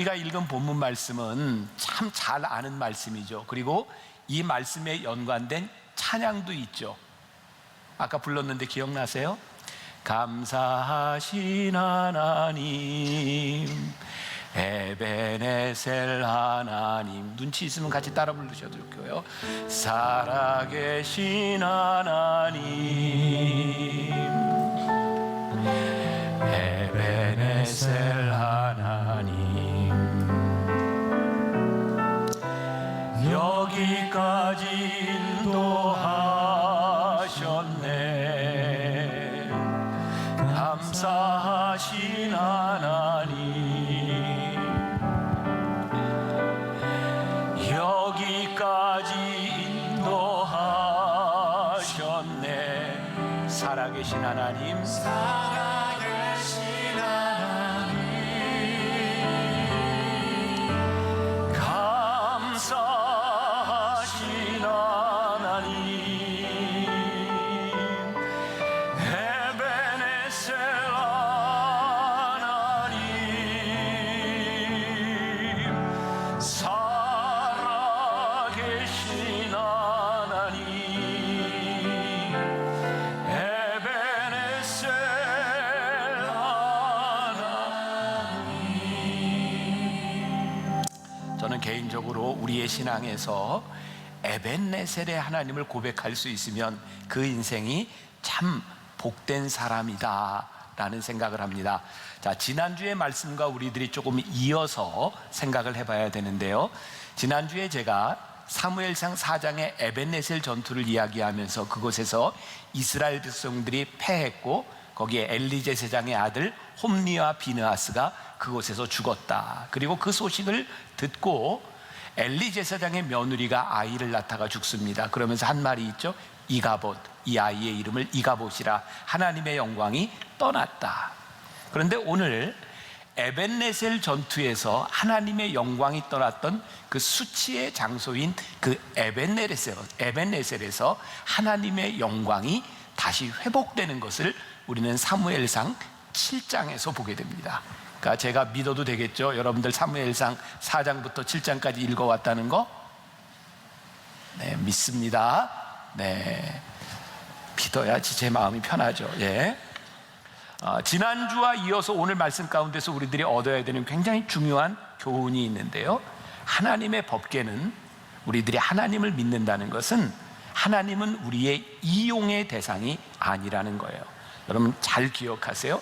우리가 읽은 본문 말씀은 참 잘 아는 말씀이죠. 그리고 이 말씀에 연관된 찬양도 있죠. 아까 불렀는데 기억나세요? 감사하신 하나님, 에베네셀 하나님. 눈치 있으면 같이 따라 부르셔도 좋고요. 살아계신 하나님, 에베네셀 하나님, 여기까지 인도하셨네. 감사하신 하나님, 여기까지 인도하셨네. 살아계신 하나님, 살아계신 하나님, 감사하신 하나님, 에베네셀 하나님, 살아계신 하나님, 에베네셀 하나님. 저는 개인적으로 우리의 신앙에서 에벤네셀의 하나님을 고백할 수 있으면 그 인생이 참 복된 사람이다 라는 생각을 합니다. 자, 지난주의 말씀과 우리들이 조금 이어서 생각을 해봐야 되는데요, 지난주에 제가 사무엘상 4장의 에벤네셀 전투를 이야기하면서 그곳에서 이스라엘 백성들이 패했고 거기에 엘리 제사장의 아들 홈리와 비느하스가 그곳에서 죽었다. 그리고 그 소식을 듣고 엘리 제사장의 며느리가 아이를 낳다가 죽습니다. 그러면서 한 말이 있죠. 이가봇, 이 아이의 이름을 이가봇이라, 하나님의 영광이 떠났다. 그런데 오늘 에벤네셀 전투에서 하나님의 영광이 떠났던 그 수치의 장소인 그 에벤네셀에서 하나님의 영광이 다시 회복되는 것을 우리는 사무엘상 7장에서 보게 됩니다. 그러니까 제가 믿어도 되겠죠? 여러분들 사무엘상 4장부터 7장까지 읽어왔다는 거? 네, 믿습니다. 네, 믿어야지 제 마음이 편하죠. 예. 지난주와 이어서 오늘 말씀 가운데서 우리들이 얻어야 되는 굉장히 중요한 교훈이 있는데요, 하나님의 법궤는, 우리들이 하나님을 믿는다는 것은 하나님은 우리의 이용의 대상이 아니라는 거예요. 여러분 잘 기억하세요.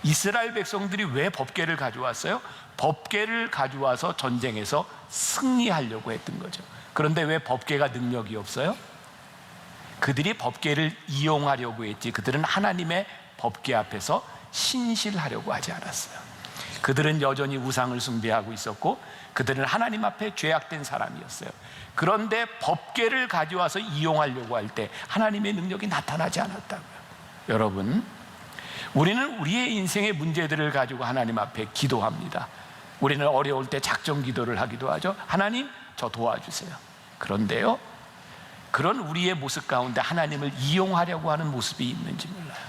이스라엘 백성들이 왜 법궤를 가져왔어요? 법궤를 가져와서 전쟁에서 승리하려고 했던 거죠. 그런데 왜 법궤가 능력이 없어요? 그들이 법궤를 이용하려고 했지, 그들은 하나님의 법궤 앞에서 신실하려고 하지 않았어요. 그들은 여전히 우상을 숭배하고 있었고 그들은 하나님 앞에 죄악된 사람이었어요. 그런데 법궤를 가져와서 이용하려고 할 때 하나님의 능력이 나타나지 않았다고요. 여러분, 우리는 우리의 인생의 문제들을 가지고 하나님 앞에 기도합니다. 우리는 어려울 때 작정 기도를 하기도 하죠. 하나님, 저 도와주세요. 그런데요, 그런 우리의 모습 가운데 하나님을 이용하려고 하는 모습이 있는지 몰라요.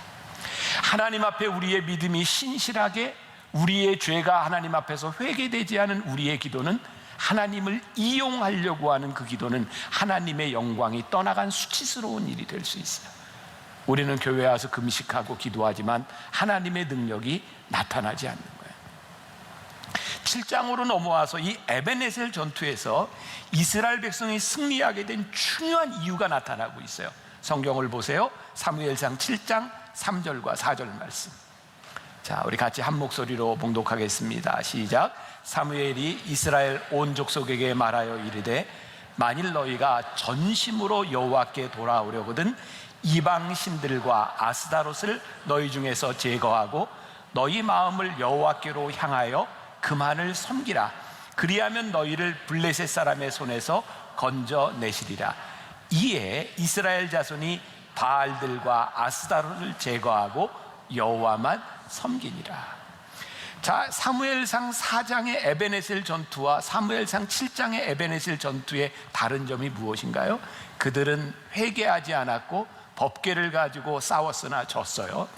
하나님 앞에 우리의 믿음이 신실하게, 우리의 죄가 하나님 앞에서 회개되지 않은 우리의 기도는, 하나님을 이용하려고 하는 그 기도는 하나님의 영광이 떠나간 수치스러운 일이 될 수 있어요. 우리는 교회에 와서 금식하고 기도하지만 하나님의 능력이 나타나지 않는 거예요. 7장으로 넘어와서 이 에벤네셀 전투에서 이스라엘 백성이 승리하게 된 중요한 이유가 나타나고 있어요. 성경을 보세요. 사무엘상 7장 3절과 4절 말씀. 자, 우리 같이 한 목소리로 봉독하겠습니다. 시작. 사무엘이 이스라엘 온 족속에게 말하여 이르되, 만일 너희가 전심으로 여호와께 돌아오려거든 이방 신들과 아스다롯을 너희 중에서 제거하고 너희 마음을 여호와께로 향하여 그만을 섬기라. 그리하면 너희를 블레셋 사람의 손에서 건져내시리라. 이에 이스라엘 자손이 바알들과 아스다롯을 제거하고 여호와만 섬기니라. 자, 사무엘상 4장의 에벤네셀 전투와 사무엘상 7장의 에벤네셀 전투의 다른 점이 무엇인가요? 그들은 회개하지 않았고 법궤를 가지고 싸웠으나 졌어요.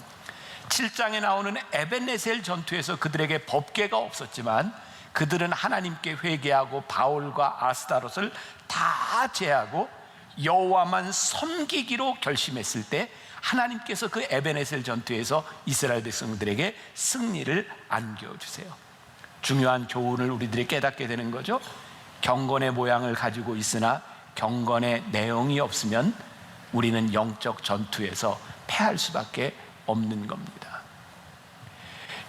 7장에 나오는 에벤네셀 전투에서 그들에게 법궤가 없었지만 그들은 하나님께 회개하고 바울과 아스다롯을 다 제하고 여호와만 섬기기로 결심했을 때 하나님께서 그 에베네셀 전투에서 이스라엘 백성들에게 승리를 안겨주세요. 중요한 교훈을 우리들이 깨닫게 되는 거죠. 경건의 모양을 가지고 있으나 경건의 내용이 없으면 우리는 영적 전투에서 패할 수밖에 없는 겁니다.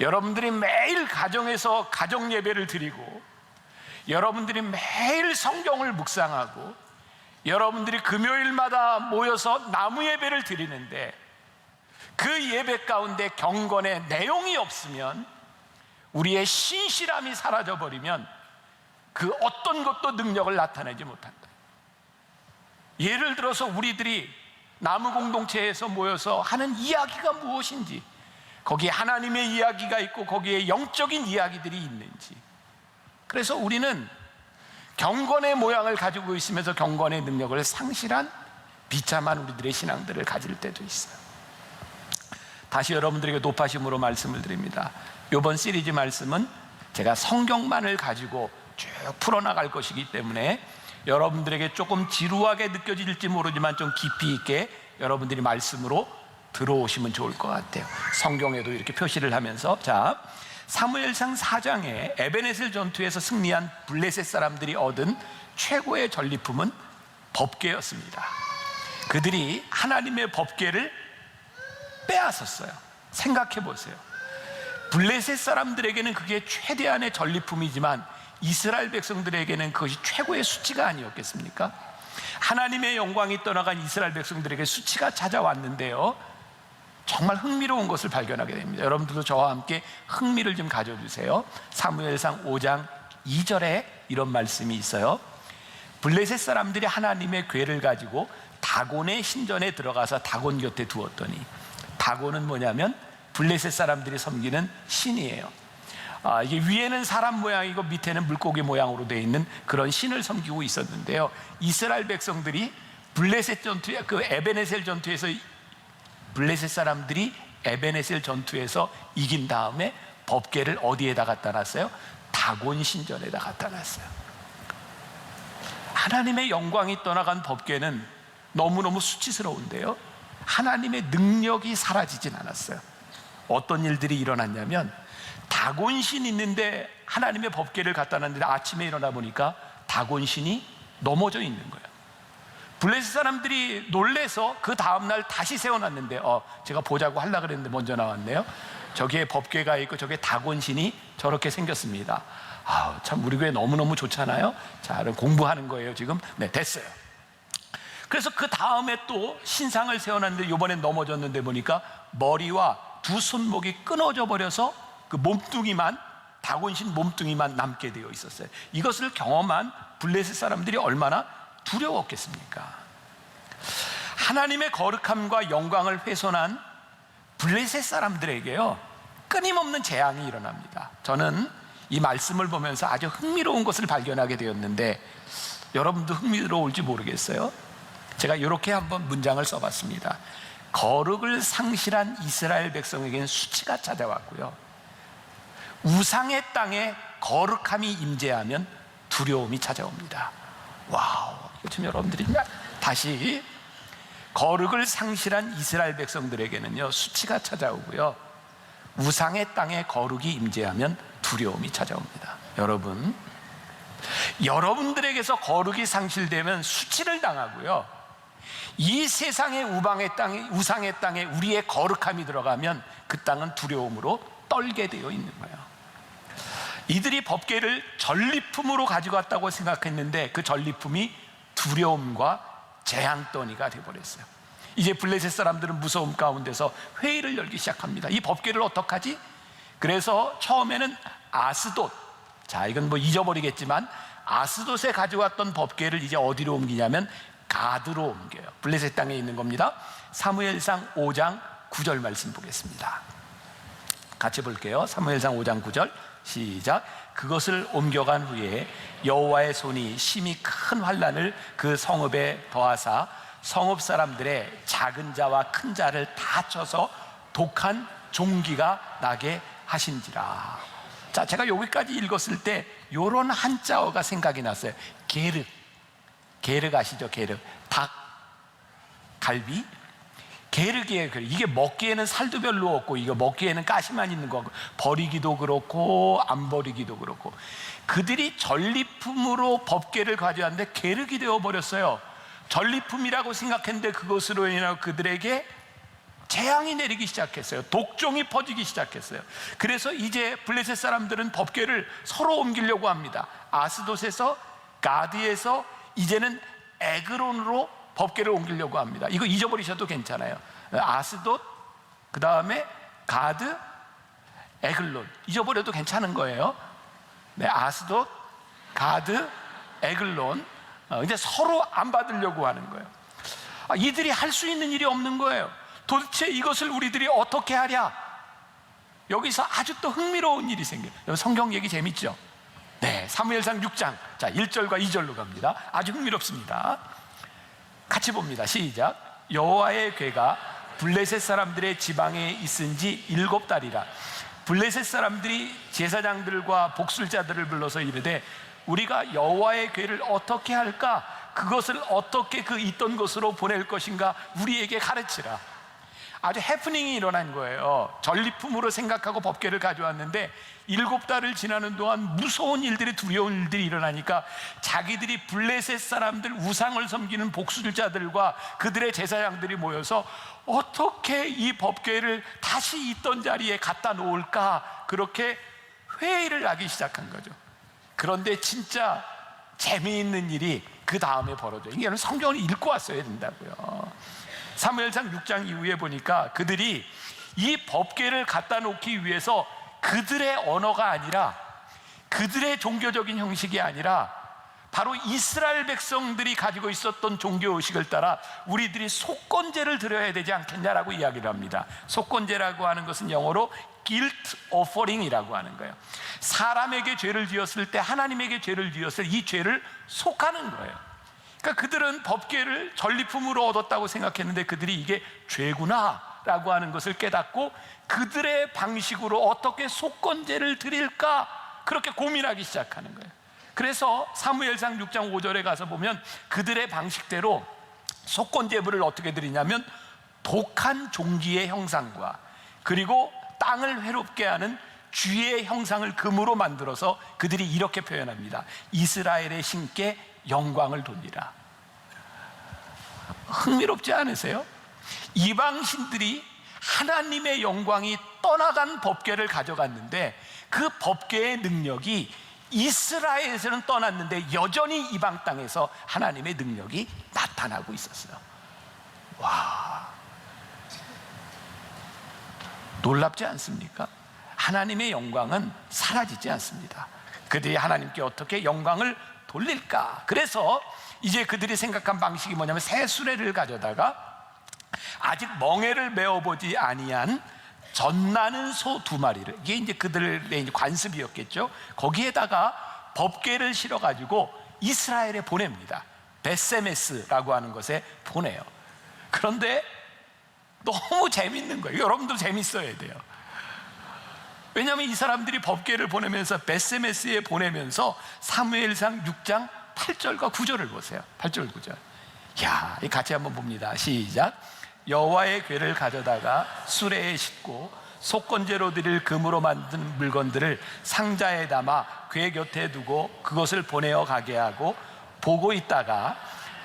여러분들이 매일 가정에서 가정 예배를 드리고, 여러분들이 매일 성경을 묵상하고, 여러분들이 금요일마다 모여서 나무 예배를 드리는데 그 예배 가운데 경건의 내용이 없으면, 우리의 신실함이 사라져버리면 그 어떤 것도 능력을 나타내지 못한다. 예를 들어서 우리들이 나무 공동체에서 모여서 하는 이야기가 무엇인지, 거기에 하나님의 이야기가 있고 거기에 영적인 이야기들이 있는지, 그래서 우리는 경건의 모양을 가지고 있으면서 경건의 능력을 상실한 비참한 우리들의 신앙들을 가질 때도 있어요. 다시 여러분들에게 높아심으로 말씀을 드립니다. 이번 시리즈 말씀은 제가 성경만을 가지고 쭉 풀어나갈 것이기 때문에 여러분들에게 조금 지루하게 느껴질지 모르지만 좀 깊이 있게 여러분들이 말씀으로 들어오시면 좋을 것 같아요. 성경에도 이렇게 표시를 하면서, 자, 사무엘상 4장에 에베네셀 전투에서 승리한 블레셋 사람들이 얻은 최고의 전리품은 법궤였습니다. 그들이 하나님의 법궤를 빼앗았어요. 생각해 보세요. 블레셋 사람들에게는 그게 최대한의 전리품이지만 이스라엘 백성들에게는 그것이 최고의 수치가 아니었겠습니까? 하나님의 영광이 떠나간 이스라엘 백성들에게 수치가 찾아왔는데요, 정말 흥미로운 것을 발견하게 됩니다. 여러분들도 저와 함께 흥미를 좀 가져주세요. 사무엘상 5장 2절에 이런 말씀이 있어요. 블레셋 사람들이 하나님의 궤를 가지고 다곤의 신전에 들어가서 다곤 곁에 두었더니, 다곤은 뭐냐면 블레셋 사람들이 섬기는 신이에요. 이게 위에는 사람 모양이고 밑에는 물고기 모양으로 되어 있는 그런 신을 섬기고 있었는데요, 이스라엘 백성들이 블레셋 전투에, 그 에베네셀 전투에서 블레셋 사람들이 에베네셀 전투에서 이긴 다음에 법궤를 어디에다 갖다 놨어요? 다곤 신전에다 갖다 놨어요. 하나님의 영광이 떠나간 법궤는 너무너무 수치스러운데요, 하나님의 능력이 사라지진 않았어요. 어떤 일들이 일어났냐면, 다곤신 있는데 하나님의 법궤를 갖다 놨는데 아침에 일어나 보니까 다곤신이 넘어져 있는 거예요. 블레셋 사람들이 놀래서 그 다음날 다시 세워놨는데, 제가 보자고 하려고 그랬는데 먼저 나왔네요. 저기에 법궤가 있고 저기에 다곤신이 저렇게 생겼습니다. 참 우리 교회 너무너무 좋잖아요. 자, 그럼 공부하는 거예요 지금. 네, 됐어요. 그래서 그 다음에 또 신상을 세워놨는데 이번엔 넘어졌는데 보니까 머리와 두 손목이 끊어져 버려서 그 몸뚱이만, 다곤신 몸뚱이만 남게 되어 있었어요. 이것을 경험한 블레셋 사람들이 얼마나 두려웠겠습니까? 하나님의 거룩함과 영광을 훼손한 블레셋 사람들에게요, 끊임없는 재앙이 일어납니다. 저는 이 말씀을 보면서 아주 흥미로운 것을 발견하게 되었는데, 여러분도 흥미로울지 모르겠어요. 제가 이렇게 한번 문장을 써봤습니다. 거룩을 상실한 이스라엘 백성에게는 수치가 찾아왔고요, 우상의 땅에 거룩함이 임재하면 두려움이 찾아옵니다. 와우, 지금 여러분들이 다시, 거룩을 상실한 이스라엘 백성들에게는요 수치가 찾아오고요, 우상의 땅에 거룩이 임재하면 두려움이 찾아옵니다. 여러분, 여러분들에게서 거룩이 상실되면 수치를 당하고요, 이 세상의 우상의 땅에 우리의 거룩함이 들어가면 그 땅은 두려움으로 떨게 되어 있는 거예요. 이들이 법궤를 전리품으로 가지고 왔다고 생각했는데 그 전리품이 두려움과 재앙더미가 되어버렸어요. 이제 블레셋 사람들은 무서움 가운데서 회의를 열기 시작합니다. 이 법궤를 어떡하지? 그래서 처음에는 아스돗, 자, 이건 뭐 잊어버리겠지만 아스돗에 가져왔던 법궤를 이제 어디로 옮기냐면 가드로 옮겨요. 블레셋 땅에 있는 겁니다. 사무엘상 5장 9절 말씀 보겠습니다. 같이 볼게요. 사무엘상 5장 9절 시작. 그것을 옮겨간 후에 여호와의 손이 심히 큰 환난을 그 성읍에 더하사 성읍 사람들의 작은 자와 큰 자를 다 쳐서 독한 종기가 나게 하신지라. 자, 제가 여기까지 읽었을 때 요런 한자어가 생각이 났어요. 게르. 게르 아시죠? 게르. 닭, 갈비. 게르기에 이게 먹기에는 살도 별로 없고 이거 먹기에는 가시만 있는 거고 버리기도 그렇고 안 버리기도 그렇고 그들이 전리품으로 법궤를 가져왔는데 게르기 되어 버렸어요. 전리품이라고 생각했는데 그것으로 인하여 그들에게 재앙이 내리기 시작했어요. 독종이 퍼지기 시작했어요. 그래서 이제 블레셋 사람들은 법궤를 서로 옮기려고 합니다. 아스돗에서 가드에서 이제는 에그론으로 법궤를 옮기려고 합니다. 이거 잊어버리셔도 괜찮아요. 아스돗, 그 다음에 가드, 에글론 잊어버려도 괜찮은 거예요. 네, 아스돗, 가드, 에글론 이제 서로 안 받으려고 하는 거예요. 이들이 할 수 있는 일이 없는 거예요. 도대체 이것을 우리들이 어떻게 하랴? 여기서 아주 또 흥미로운 일이 생겨요. 성경 얘기 재밌죠? 네, 사무엘상 6장 자 1절과 2절로 갑니다. 아주 흥미롭습니다. 같이 봅니다. 시작. 여호와의 궤가 블레셋 사람들의 지방에 있은 지 7달이라 블레셋 사람들이 제사장들과 복술자들을 불러서 이르되 우리가 여호와의 궤를 어떻게 할까? 그것을 어떻게 그 있던 곳으로 보낼 것인가? 우리에게 가르치라. 아주 해프닝이 일어난 거예요. 전리품으로 생각하고 법궤를 가져왔는데 7달을 지나는 동안 무서운 일들이, 두려운 일들이 일어나니까 자기들이 블레셋 사람들, 우상을 섬기는 복술자들과 그들의 제사장들이 모여서 어떻게 이 법궤를 다시 있던 자리에 갖다 놓을까, 그렇게 회의를 하기 시작한 거죠. 그런데 진짜 재미있는 일이 그 다음에 벌어져요. 이게 성경을 읽고 왔어야 된다고요. 사무엘상 6장 이후에 보니까 그들이 이 법궤를 갖다 놓기 위해서 그들의 언어가 아니라, 그들의 종교적인 형식이 아니라 바로 이스라엘 백성들이 가지고 있었던 종교의식을 따라 우리들이 속건제를 드려야 되지 않겠냐라고 이야기를 합니다. 속건제라고 하는 것은 영어로 guilt offering이라고 하는 거예요. 사람에게 죄를 지었을 때, 하나님에게 죄를 지었을 이 죄를 속하는 거예요. 그러니까 그들은 법궤를 전리품으로 얻었다고 생각했는데 그들이 이게 죄구나 라고 하는 것을 깨닫고 그들의 방식으로 어떻게 속건제를 드릴까, 그렇게 고민하기 시작하는 거예요. 그래서 사무엘상 6장 5절에 가서 보면 그들의 방식대로 속건제물을 어떻게 드리냐면 독한 종기의 형상과 그리고 땅을 해롭게 하는 쥐의 형상을 금으로 만들어서 그들이 이렇게 표현합니다. 이스라엘의 신께 영광을 돌리라. 흥미롭지 않으세요? 이방신들이 하나님의 영광이 떠나간 법궤를 가져갔는데 그 법궤의 능력이 이스라엘에서는 떠났는데 여전히 이방 땅에서 하나님의 능력이 나타나고 있었어요. 와, 놀랍지 않습니까? 하나님의 영광은 사라지지 않습니다. 그들이 하나님께 어떻게 영광을 돌릴까? 그래서 이제 그들이 생각한 방식이 뭐냐면 새 수레를 가져다가 아직 멍에를 메어보지 아니한 젖나는 소 2마리를, 이게 이제 그들의 관습이었겠죠. 거기에다가 법궤를 실어가지고 이스라엘에 보냅니다. 베세메스라고 하는 곳에 보내요. 그런데 너무 재밌는 거예요. 여러분도 재밌어야 돼요. 왜냐하면 이 사람들이 법궤를 보내면서 베세메스에 보내면서 사무엘상 6장 8절과 9절을 보세요. 8절 9절. 야, 같이 한번 봅니다. 시작. 여호와의 궤를 가져다가 수레에 싣고 속건제로 드릴 금으로 만든 물건들을 상자에 담아 궤 곁에 두고 그것을 보내어 가게 하고 보고 있다가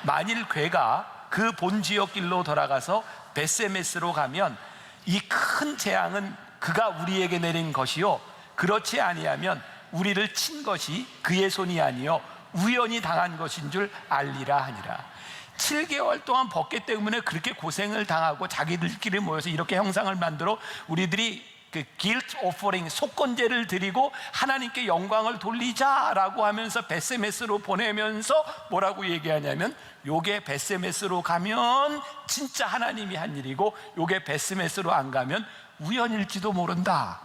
만일 궤가 그 본 지역 길로 돌아가서 베세메스로 가면 이 큰 재앙은 그가 우리에게 내린 것이요 그렇지 아니하면 우리를 친 것이 그의 손이 아니요 우연히 당한 것인 줄 알리라 하니라. 7개월 동안 법궤 때문에 그렇게 고생을 당하고 자기들끼리 모여서 이렇게 형상을 만들어 우리들이 그 guilt offering, 속건제를 드리고 하나님께 영광을 돌리자라고 하면서 베세메스로 보내면서 뭐라고 얘기하냐면 요게 베세메스로 가면 진짜 하나님이 한 일이고 요게 베세메스로 안 가면 우연일지도 모른다.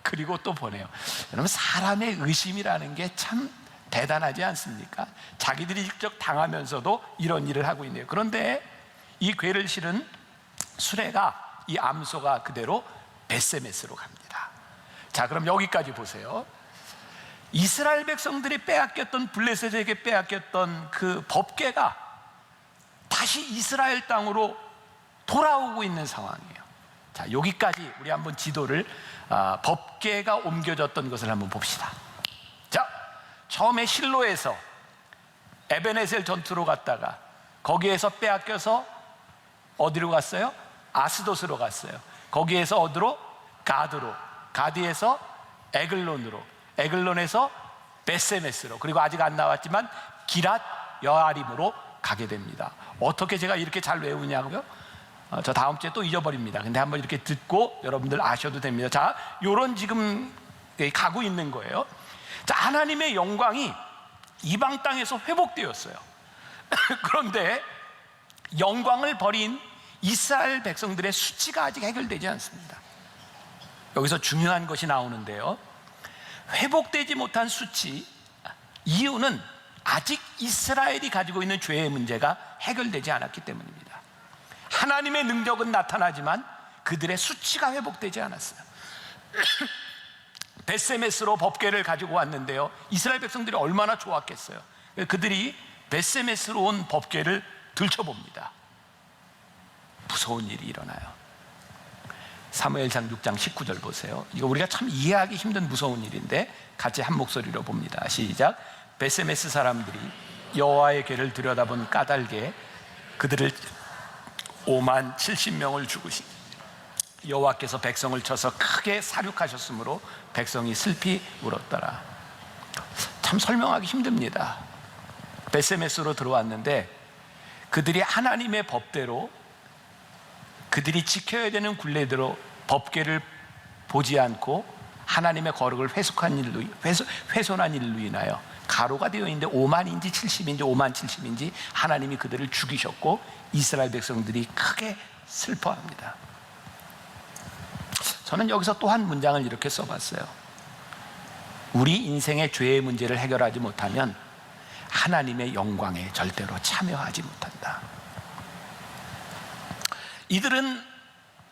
그리고 또 보내요. 여러분, 사람의 의심이라는 게 참 대단하지 않습니까? 자기들이 직접 당하면서도 이런 일을 하고 있네요. 그런데 이 궤를 실은 수레가, 이 암소가 그대로 베세메스로 갑니다. 자, 그럼 여기까지 보세요. 이스라엘 백성들이 빼앗겼던, 블레셋에게 빼앗겼던 그 법궤가 다시 이스라엘 땅으로 돌아오고 있는 상황이에요. 자, 여기까지 우리 한번 지도를 법궤가 옮겨졌던 것을 한번 봅시다. 자, 처음에 실로에서 에베네셀 전투로 갔다가 거기에서 빼앗겨서 어디로 갔어요? 아스돗으로 갔어요. 거기에서 어디로? 가드로, 가드에서 에글론으로, 에글론에서 베세메스로, 그리고 아직 안 나왔지만 기랏 여아림으로 가게 됩니다. 어떻게 제가 이렇게 잘 외우냐고요? 저 다음 주에 또 잊어버립니다. 근데 한번 이렇게 듣고 여러분들 아셔도 됩니다. 자, 요런 지금 가고 있는 거예요. 자, 하나님의 영광이 이방 땅에서 회복되었어요. 그런데 영광을 버린 이스라엘 백성들의 수치가 아직 해결되지 않습니다. 여기서 중요한 것이 나오는데요, 회복되지 못한 수치, 이유는 아직 이스라엘이 가지고 있는 죄의 문제가 해결되지 않았기 때문입니다. 하나님의 능력은 나타나지만 그들의 수치가 회복되지 않았어요. 베세메스로 법궤를 가지고 왔는데요, 이스라엘 백성들이 얼마나 좋았겠어요. 그들이 베세메스로 온 법궤를 들춰봅니다. 무서운 일이 일어나요. 사무엘상 6장 19절 보세요. 이거 우리가 참 이해하기 힘든 무서운 일인데 같이 한 목소리로 봅니다. 시작. 베세메스 사람들이 여호와의 궤를 들여다본 까닭에 그들을 5만 70명을 죽으신 여호와께서 백성을 쳐서 크게 사륙하셨으므로 백성이 슬피 울었더라. 참 설명하기 힘듭니다. 베세메스로 들어왔는데 그들이 하나님의 법대로, 그들이 지켜야 되는 굴례대로 법궤를 보지 않고 하나님의 거룩을 훼손한 일로 인하여 가로가 되어 있는데 5만인지 70인지 5만 70인지 하나님이 그들을 죽이셨고 이스라엘 백성들이 크게 슬퍼합니다. 저는 여기서 또 한 문장을 이렇게 써봤어요. 우리 인생의 죄의 문제를 해결하지 못하면 하나님의 영광에 절대로 참여하지 못한다. 이들은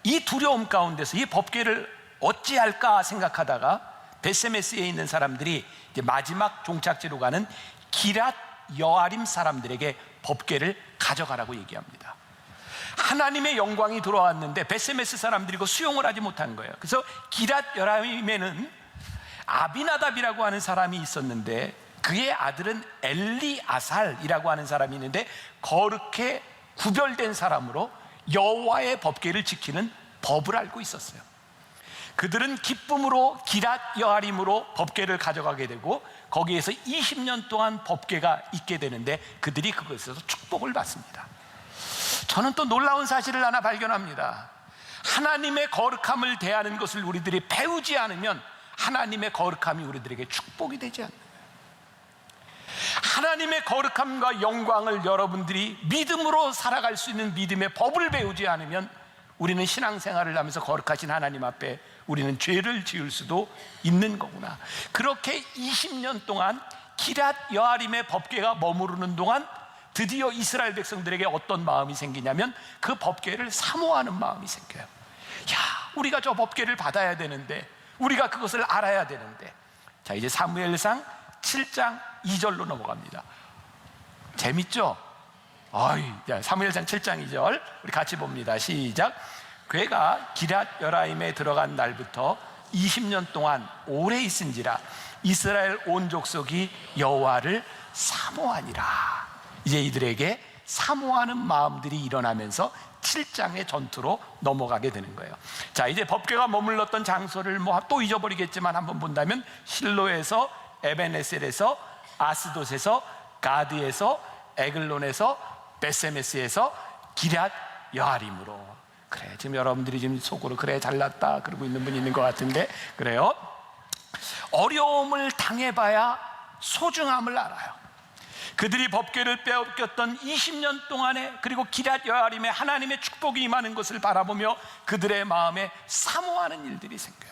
이 두려움 가운데서 이 법궤를 어찌할까 생각하다가 베세메스에 있는 사람들이 이제 마지막 종착지로 가는 기랏 여아림 사람들에게 법궤를 가져가라고 얘기합니다. 하나님의 영광이 들어왔는데 베세메스 사람들이 그 수용을 하지 못한 거예요. 그래서 기랏 여아림에는 아비나답이라고 하는 사람이 있었는데 그의 아들은 엘리아살이라고 하는 사람이 있는데 거룩해 구별된 사람으로 여호와의 법궤를 지키는 법을 알고 있었어요. 그들은 기쁨으로 기랏 여아림으로 법궤를 가져가게 되고 거기에서 20년 동안 법궤가 있게 되는데 그들이 그것에서 축복을 받습니다. 저는 또 놀라운 사실을 하나 발견합니다. 하나님의 거룩함을 대하는 것을 우리들이 배우지 않으면 하나님의 거룩함이 우리들에게 축복이 되지 않아요. 하나님의 거룩함과 영광을 여러분들이 믿음으로 살아갈 수 있는 믿음의 법을 배우지 않으면 우리는 신앙생활을 하면서 거룩하신 하나님 앞에 우리는 죄를 지을 수도 있는 거구나. 그렇게 20년 동안 기랏 여아림의 법궤가 머무르는 동안 드디어 이스라엘 백성들에게 어떤 마음이 생기냐면 그 법궤를 사모하는 마음이 생겨요. 야, 우리가 저 법궤를 받아야 되는데, 우리가 그것을 알아야 되는데. 자, 이제 사무엘상 7장 2절로 넘어갑니다. 재밌죠? 사무엘상 7장 2절 우리 같이 봅니다. 시작. 그가 기랏 여아림에 들어간 날부터 20년 동안 오래 있은지라 이스라엘 온 족속이 여호와를 사모하니라. 이제 이들에게 사모하는 마음들이 일어나면서 7장의 전투로 넘어가게 되는 거예요. 자, 이제 법궤가 머물렀던 장소를 또 잊어버리겠지만 한번 본다면 실로에서, 에베네셀에서, 아스돗에서, 가드에서, 에글론에서, 베세메스에서 기랏 여아림으로. 그래, 지금 여러분들이 지금 속으로 그래 잘났다 그러고 있는 분이 있는 것 같은데, 그래요. 어려움을 당해봐야 소중함을 알아요. 그들이 법궤를 빼앗겼던 20년 동안에, 그리고 기랏 여아림에 하나님의 축복이 임하는 것을 바라보며 그들의 마음에 사모하는 일들이 생겨요.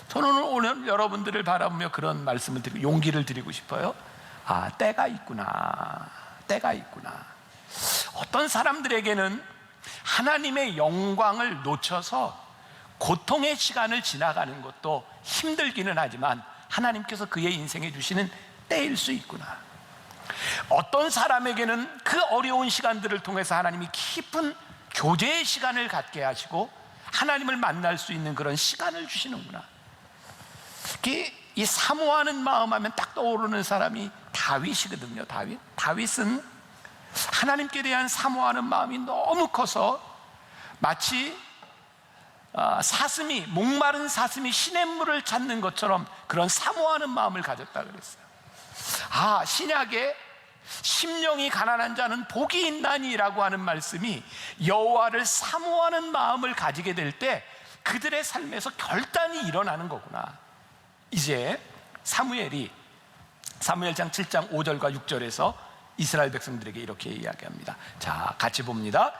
저는 오늘 여러분들을 바라보며 그런 말씀을 드리고 용기를 드리고 싶어요. 때가 있구나. 때가 있구나. 어떤 사람들에게는 하나님의 영광을 놓쳐서 고통의 시간을 지나가는 것도 힘들기는 하지만 하나님께서 그의 인생에 주시는 때일 수 있구나. 어떤 사람에게는 그 어려운 시간들을 통해서 하나님이 깊은 교제의 시간을 갖게 하시고 하나님을 만날 수 있는 그런 시간을 주시는구나. 이 사모하는 마음 하면 딱 떠오르는 사람이 다윗이거든요. 다윗은 하나님께 대한 사모하는 마음이 너무 커서 마치 목마른 사슴이 시냇물을 찾는 것처럼 그런 사모하는 마음을 가졌다 그랬어요. 신약에 심령이 가난한 자는 복이 있나니라고 하는 말씀이 여호와를 사모하는 마음을 가지게 될 때 그들의 삶에서 결단이 일어나는 거구나. 이제 사무엘상 7장 5절과 6절에서 이스라엘 백성들에게 이렇게 이야기합니다. 자, 같이 봅니다.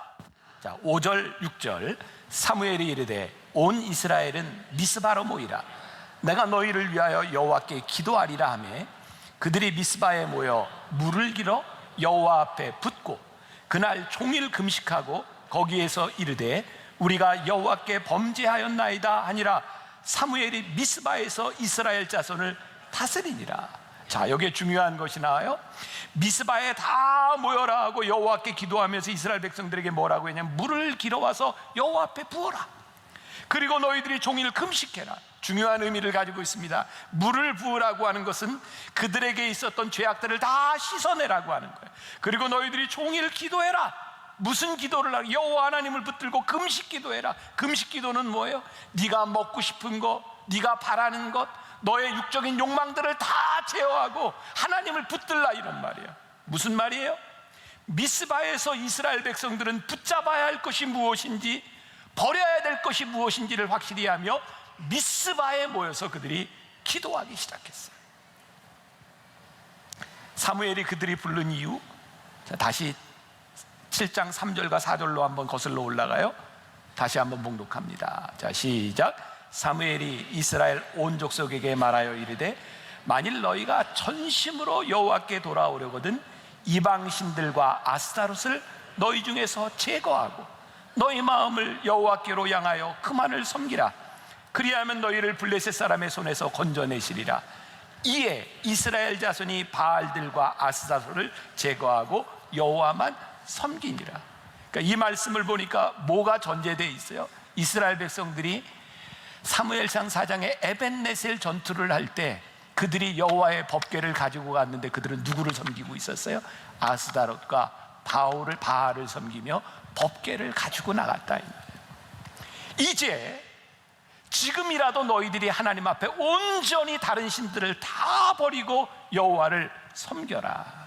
자, 5절 6절. 사무엘이 이르되 온 이스라엘은 미스바로 모이라. 내가 너희를 위하여 여호와께 기도하리라 하매 그들이 미스바에 모여 물을 길어 여호와 앞에 붓고 그날 종일 금식하고 거기에서 이르되 우리가 여호와께 범죄하였나이다 하니라. 사무엘이 미스바에서 이스라엘 자손을 다스리니라. 자, 여기에 중요한 것이 나와요. 미스바에 다 모여라 하고 여호와께 기도하면서 이스라엘 백성들에게 뭐라고 했냐면 물을 길어와서 여호와 앞에 부어라. 그리고 너희들이 종일 금식해라. 중요한 의미를 가지고 있습니다. 물을 부으라고 하는 것은 그들에게 있었던 죄악들을 다 씻어내라고 하는 거예요. 그리고 너희들이 종일 기도해라. 무슨 기도를 하라? 여호와 하나님을 붙들고 금식 기도해라. 금식 기도는 뭐예요? 네가 먹고 싶은 것, 네가 바라는 것, 너의 육적인 욕망들을 다 제어하고 하나님을 붙들라, 이런 말이에요. 무슨 말이에요? 미스바에서 이스라엘 백성들은 붙잡아야 할 것이 무엇인지, 버려야 될 것이 무엇인지를 확실히 하며 미스바에 모여서 그들이 기도하기 시작했어요. 사무엘이 그들이 부른 이유, 자, 다시 7장 3절과 4절로 한번 거슬러 올라가요. 다시 한번 봉독합니다. 자, 시작. 사무엘이 이스라엘 온 족속에게 말하여 이르되 만일 너희가 전심으로 여호와께 돌아오려거든 이방 신들과 아스타롯을 너희 중에서 제거하고 너희 마음을 여호와께로 향하여 그만을 섬기라. 그리하면 너희를 블레셋 사람의 손에서 건져내시리라. 이에 이스라엘 자손이 바알들과 아스타롯을 제거하고 여호와만 섬기니라. 그러니까 이 말씀을 보니까 뭐가 전제되어 있어요? 이스라엘 백성들이 사무엘상 4장에 에벤네셀 전투를 할 때 그들이 여호와의 법궤를 가지고 갔는데 그들은 누구를 섬기고 있었어요? 아스다롯과 바알을 섬기며 법궤를 가지고 나갔다. 이제 지금이라도 너희들이 하나님 앞에 온전히 다른 신들을 다 버리고 여호와를 섬겨라.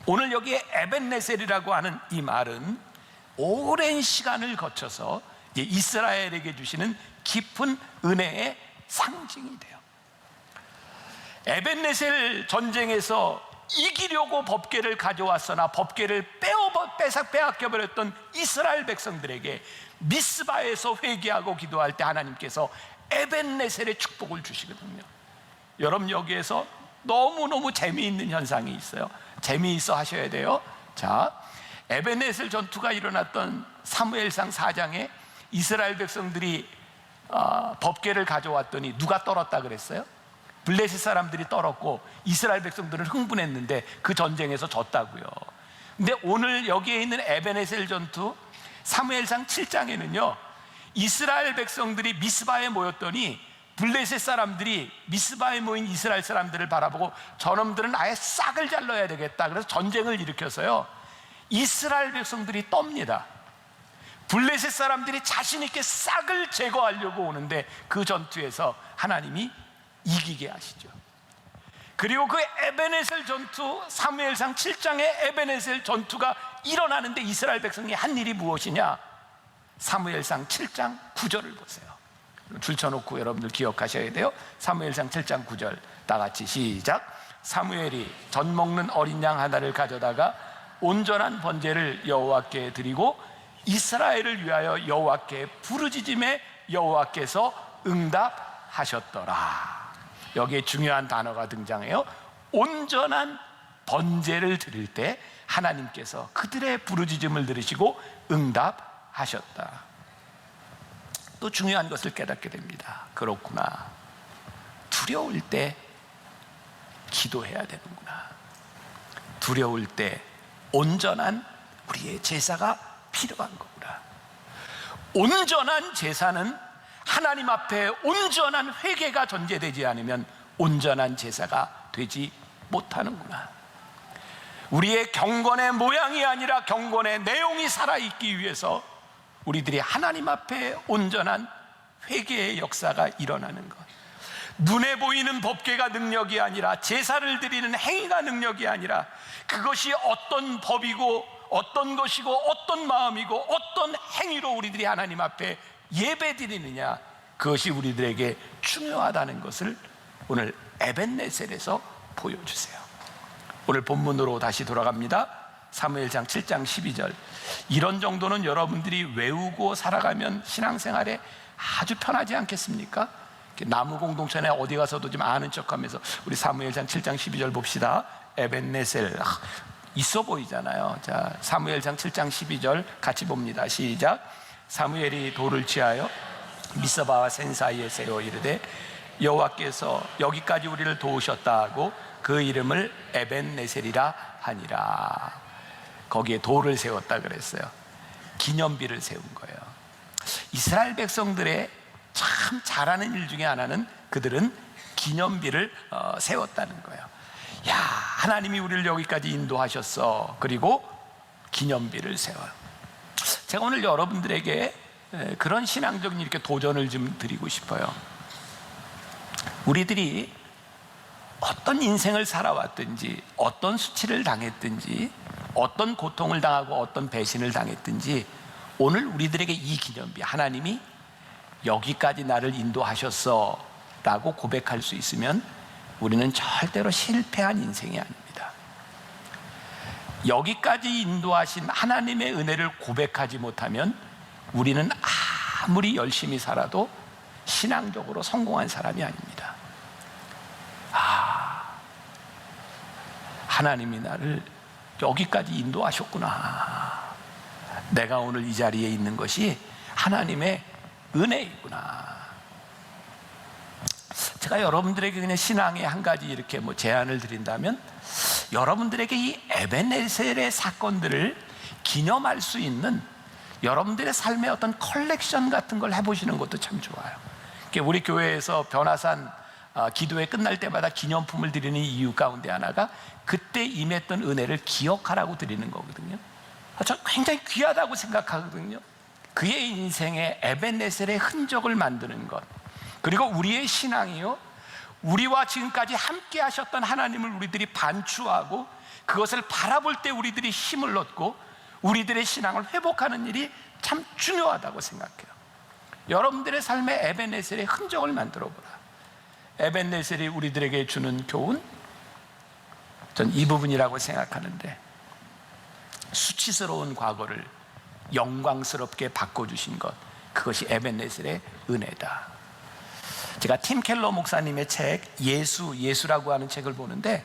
오늘 여기에 에벤네셀이라고 하는 이 말은 오랜 시간을 거쳐서 이스라엘에게 주시는 깊은 은혜의 상징이 돼요. 에벤네셀 전쟁에서 이기려고 법궤를 가져왔으나 법궤를 빼앗겨버렸던 이스라엘 백성들에게 미스바에서 회개하고 기도할 때 하나님께서 에벤네셀의 축복을 주시거든요. 여러분, 여기에서 너무너무 재미있는 현상이 있어요. 재미있어 하셔야 돼요. 자, 에벤네셀 전투가 일어났던 사무엘상 4장에 이스라엘 백성들이 법궤를 가져왔더니 누가 떨었다 그랬어요? 블레셋 사람들이 떨었고 이스라엘 백성들은 흥분했는데 그 전쟁에서 졌다고요. 근데 오늘 여기에 있는 에벤네셀 전투 사무엘상 7장에는요 이스라엘 백성들이 미스바에 모였더니 블레셋 사람들이 미스바에 모인 이스라엘 사람들을 바라보고 저놈들은 아예 싹을 잘라야 되겠다, 그래서 전쟁을 일으켜서요 이스라엘 백성들이 떱니다. 블레셋 사람들이 자신 있게 싹을 제거하려고 오는데 그 전투에서 하나님이 이기게 하시죠. 그리고 그 에벤네셀 전투, 사무엘상 7장의 에벤네셀 전투가 일어나는데 이스라엘 백성이 한 일이 무엇이냐? 사무엘상 7장 9절을 보세요. 줄쳐놓고 여러분들 기억하셔야 돼요. 사무엘상 7장 9절 다 같이 시작. 사무엘이 젖 먹는 어린 양 하나를 가져다가 온전한 번제를 여호와께 드리고 이스라엘을 위하여 여호와께 부르짖음에 여호와께서 응답하셨더라. 여기에 중요한 단어가 등장해요. 온전한 번제를 드릴 때 하나님께서 그들의 부르짖음을 들으시고 응답하셨다. 또 중요한 것을 깨닫게 됩니다. 그렇구나. 두려울 때 기도해야 되는구나. 두려울 때 온전한 우리의 제사가 필요한 거구나. 온전한 제사는 하나님 앞에 온전한 회개가 전제되지 않으면 온전한 제사가 되지 못하는구나. 우리의 경건의 모양이 아니라 경건의 내용이 살아있기 위해서 우리들이 하나님 앞에 온전한 회개의 역사가 일어나는 것. 눈에 보이는 법궤가 능력이 아니라 제사를 드리는 행위가 능력이 아니라 그것이 어떤 법이고 어떤 것이고 어떤 마음이고 어떤 행위로 우리들이 하나님 앞에 예배 드리느냐, 그것이 우리들에게 중요하다는 것을 오늘 에벤네셀에서 보여주세요. 오늘 본문으로 다시 돌아갑니다. 사무엘상 7장 12절. 이런 정도는 여러분들이 외우고 살아가면 신앙생활에 아주 편하지 않겠습니까? 나무 공동체에 어디 가서도 좀 아는 척하면서 우리 사무엘상 7장 12절 봅시다. 에벤네셀, 있어 보이잖아요. 자, 사무엘상 7장 12절 같이 봅니다. 시작. 사무엘이 돌을 취하여 미스바와 센 사이에 세워 이르되 여호와께서 여기까지 우리를 도우셨다 하고 그 이름을 에벤네셀이라 하니라. 거기에 돌을 세웠다 그랬어요. 기념비를 세운 거예요. 이스라엘 백성들의 참 잘하는 일 중에 하나는 그들은 기념비를 세웠다는 거예요. 야, 하나님이 우리를 여기까지 인도하셨어. 그리고 기념비를 세워요. 제가 오늘 여러분들에게 그런 신앙적인 이렇게 도전을 좀 드리고 싶어요. 우리들이 어떤 인생을 살아왔든지 어떤 수치를 당했든지 어떤 고통을 당하고 어떤 배신을 당했든지 오늘 우리들에게 이 기념비, 하나님이 여기까지 나를 인도하셨어 라고 고백할 수 있으면 우리는 절대로 실패한 인생이 아닙니다. 여기까지 인도하신 하나님의 은혜를 고백하지 못하면 우리는 아무리 열심히 살아도 신앙적으로 성공한 사람이 아닙니다. 하나님이 나를 여기까지 인도하셨구나. 내가 오늘 이 자리에 있는 것이 하나님의 은혜이구나. 제가 여러분들에게 그냥 신앙의 한 가지 이렇게 제안을 드린다면, 여러분들에게 이 에벤네셀의 사건들을 기념할 수 있는 여러분들의 삶의 어떤 컬렉션 같은 걸 해보시는 것도 참 좋아요. 우리 교회에서 변화산 기도회 끝날 때마다 기념품을 드리는 이유 가운데 하나가 그때 임했던 은혜를 기억하라고 드리는 거거든요. 저 굉장히 귀하다고 생각하거든요. 그의 인생에 에벤네셀의 흔적을 만드는 것, 그리고 우리의 신앙이요, 우리와 지금까지 함께 하셨던 하나님을 우리들이 반추하고 그것을 바라볼 때 우리들이 힘을 얻고 우리들의 신앙을 회복하는 일이 참 중요하다고 생각해요. 여러분들의 삶에 에벤네셀의 흔적을 만들어 보라. 에벤네셀이 우리들에게 주는 교훈, 전 이 부분이라고 생각하는데, 수치스러운 과거를 영광스럽게 바꿔주신 것, 그것이 에벤네셀의 은혜다. 제가 팀 켈러 목사님의 책 예수라고 하는 책을 보는데,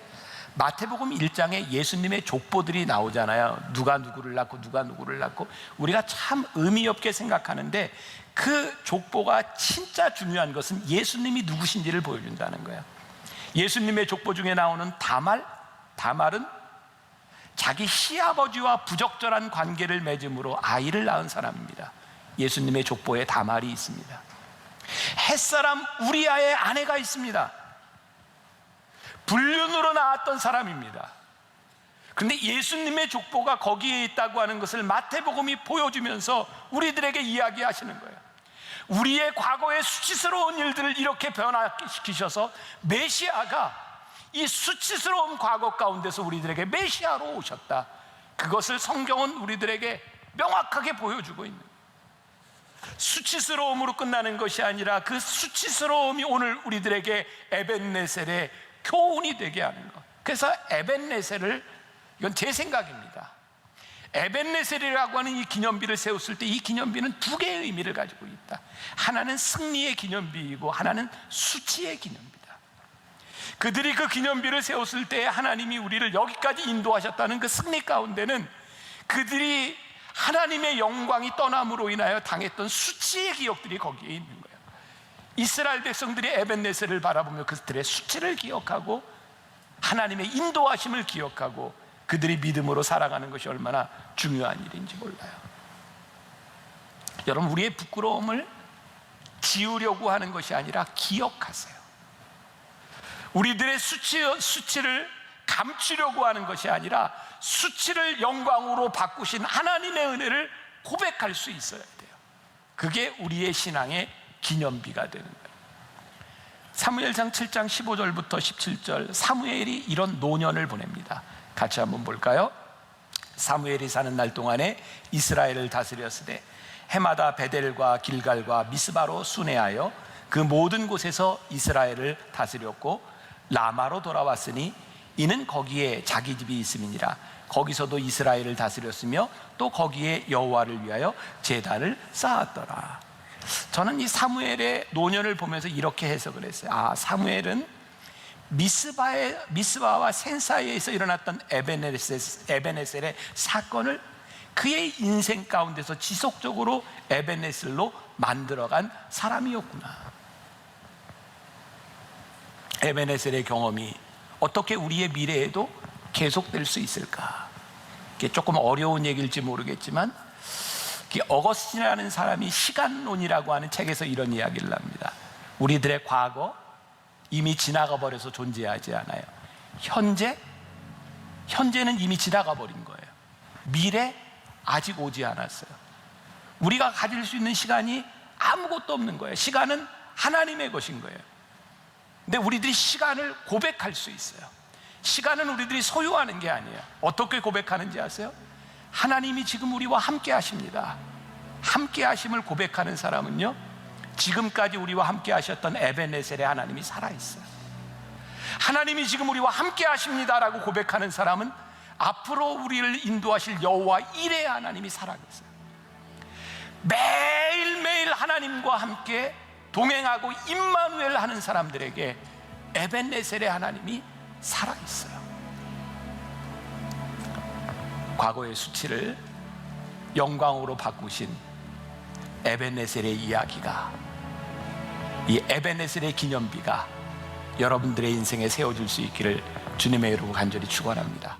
마태복음 1장에 예수님의 족보들이 나오잖아요. 누가 누구를 낳고 누가 누구를 낳고. 우리가 참 의미 없게 생각하는데 그 족보가 진짜 중요한 것은 예수님이 누구신지를 보여준다는 거예요. 예수님의 족보 중에 나오는 다말은 자기 시아버지와 부적절한 관계를 맺음으로 아이를 낳은 사람입니다. 예수님의 족보에 다말이 있습니다. 햇사람 우리아의 아내가 있습니다. 불륜으로 나왔던 사람입니다. 그런데 예수님의 족보가 거기에 있다고 하는 것을 마태복음이 보여주면서 우리들에게 이야기하시는 거예요. 우리의 과거의 수치스러운 일들을 이렇게 변화시키셔서 메시아가 이 수치스러운 과거 가운데서 우리들에게 메시아로 오셨다. 그것을 성경은 우리들에게 명확하게 보여주고 있는 거예요. 수치스러움으로 끝나는 것이 아니라 그 수치스러움이 오늘 우리들에게 에벤네셀의 교훈이 되게 하는 것. 그래서 에벤네셀을, 이건 제 생각입니다, 에벤네셀이라고 하는 이 기념비를 세웠을 때 이 기념비는 두 개의 의미를 가지고 있다. 하나는 승리의 기념비이고 하나는 수치의 기념비다. 그들이 그 기념비를 세웠을 때 하나님이 우리를 여기까지 인도하셨다는 그 승리 가운데는 그들이 하나님의 영광이 떠남으로 인하여 당했던 수치의 기억들이 거기에 있는 거예요. 이스라엘 백성들이 에벤네셀을 바라보며 그들의 수치를 기억하고 하나님의 인도하심을 기억하고 그들이 믿음으로 살아가는 것이 얼마나 중요한 일인지 몰라요. 여러분, 우리의 부끄러움을 지우려고 하는 것이 아니라 기억하세요. 우리들의 수치를 감추려고 하는 것이 아니라 수치를 영광으로 바꾸신 하나님의 은혜를 고백할 수 있어야 돼요. 그게 우리의 신앙의 기념비가 되는 거예요. 사무엘상 7장 15절부터 17절, 사무엘이 이런 노년을 보냅니다. 같이 한번 볼까요? 사무엘이 사는 날 동안에 이스라엘을 다스렸으되 해마다 베델과 길갈과 미스바로 순회하여 그 모든 곳에서 이스라엘을 다스렸고 라마로 돌아왔으니 이는 거기에 자기 집이 있음이니라. 거기서도 이스라엘을 다스렸으며 또 거기에 여호와를 위하여 제단을 쌓았더라. 저는 이 사무엘의 노년을 보면서 이렇게 해석을 했어요. 사무엘은 미스바와 센 사이에서 일어났던 에벤에셀의 사건을 그의 인생 가운데서 지속적으로 에벤에셀로 만들어간 사람이었구나. 에벤에셀의 경험이 어떻게 우리의 미래에도 계속될 수 있을까? 이게 조금 어려운 얘기일지 모르겠지만, 어거스틴이라는 사람이 시간론이라고 하는 책에서 이런 이야기를 합니다. 우리들의 과거 이미 지나가 버려서 존재하지 않아요. 현재는 이미 지나가 버린 거예요. 미래 아직 오지 않았어요. 우리가 가질 수 있는 시간이 아무것도 없는 거예요. 시간은 하나님의 것인 거예요. 근데 우리들이 시간을 고백할 수 있어요. 시간은 우리들이 소유하는 게 아니에요. 어떻게 고백하는지 아세요? 하나님이 지금 우리와 함께 하십니다. 함께 하심을 고백하는 사람은요, 지금까지 우리와 함께 하셨던 에벤에셀의 하나님이 살아있어요. 하나님이 지금 우리와 함께 하십니다라고 고백하는 사람은 앞으로 우리를 인도하실 여호와 일의 하나님이 살아계세요. 매일매일 하나님과 함께 동행하고 임마누엘 하는 사람들에게 에벤에셀의 하나님이 살아있어요. 과거의 수치를 영광으로 바꾸신 에벤에셀의 이야기가, 이 에벤에셀의 기념비가 여러분들의 인생에 세워질 수 있기를 주님의 이름으로 간절히 축원합니다.